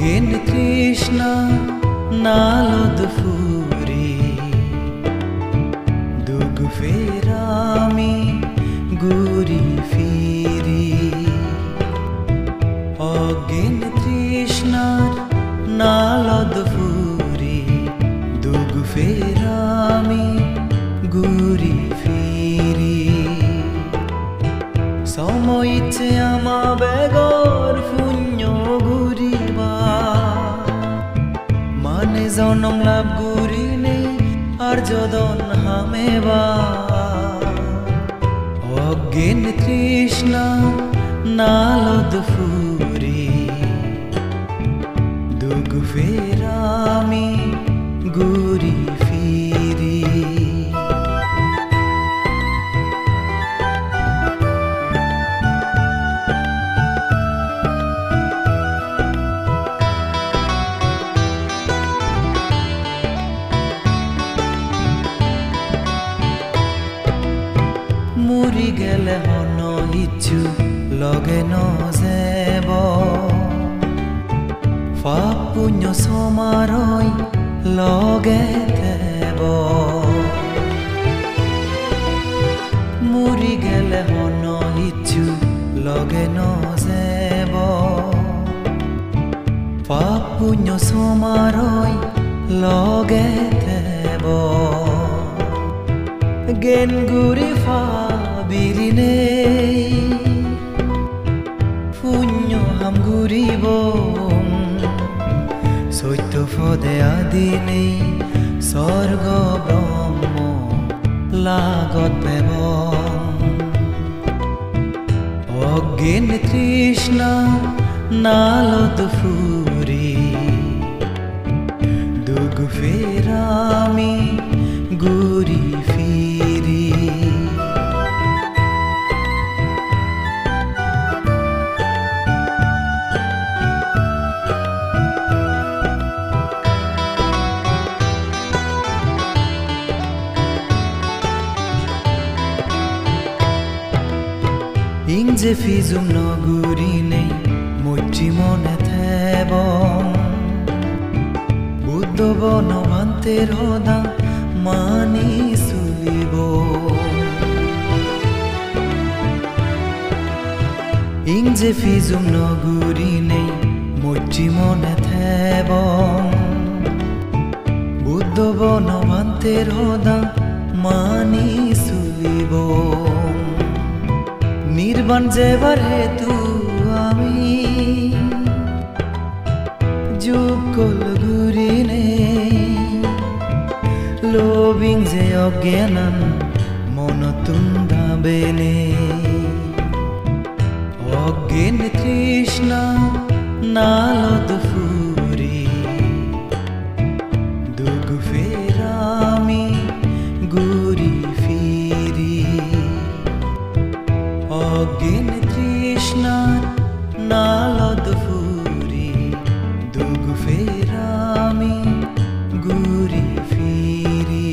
অজ্ঞান তৃষ্ণা নালদ ফুরি দুগ ফেরামি ঘুরি ফিরি অজ্ঞান তৃষ্ণার নালদ ফুরি দুগ ফেরামি ঘুরি ফিরি সময় ইচ্ছে আমা বেগর শূন্য ঘুরিবা মানে জনম লাভ ঘুরি নেই আর যদন হামেবা অজ্ঞান তৃষ্ণা নালদ ফুরি দুগ ফেরামি ঘুরি ফিরি মুৰি গেলে হন ইচ্ছু লগে নজেব পাপ পুণ্য সমাৰই লগে থেব মুৰি গেলে হন ইচ্ছু লগে নজেব পাপ পুণ্য সমারই লগে থেব জ্ঞান ঘুরি ফাবিরিনে পুণ্য হাম ঘুরিব সত্য পদে আদিনে স্বর্গ ব্রহ্ম লাগত পেব অজ্ঞান তৃষ্ণা নালদ ফুরি দুগ ফেরামি ঘুরি ফিরি ইংজে ফিজুম নগুরি নেই মৈত্রী মনে থেব বুদ্ধ বনভান্তের হদা মানি চলিব ইংজে ফিজুম নগুরি নেই মৈত্রী মনে থেব বুদ্ধ বনভান্তের হদা মানি চলিব নির্বাণ যেবার হেতু আমি যুগল ঘুরি নেই লোভিং যে অজ্ঞানন মনতুন দাবেনে অজ্ঞান তৃষ্ণা নালদ ফুরি দুগ ফেরামি ঘুরি ফিরি অজ্ঞান তৃষ্ণা নালদ ফুরি দুগ ফেরামি ঘুরি ফিরি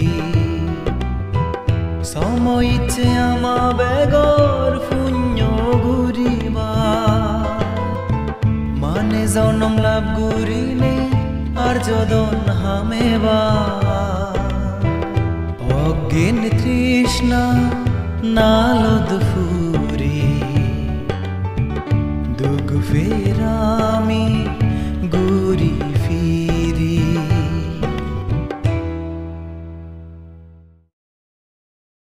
সময় ইচ্ছে আমা বেগর শূন্য ঘুরিবা মানে জনম লাভ ঘুরি নেই আর যদন হামেবা অজ্ঞান তৃষ্ণা নালদ ফুরি দুগ ফেরামি ঘুরি ফিরি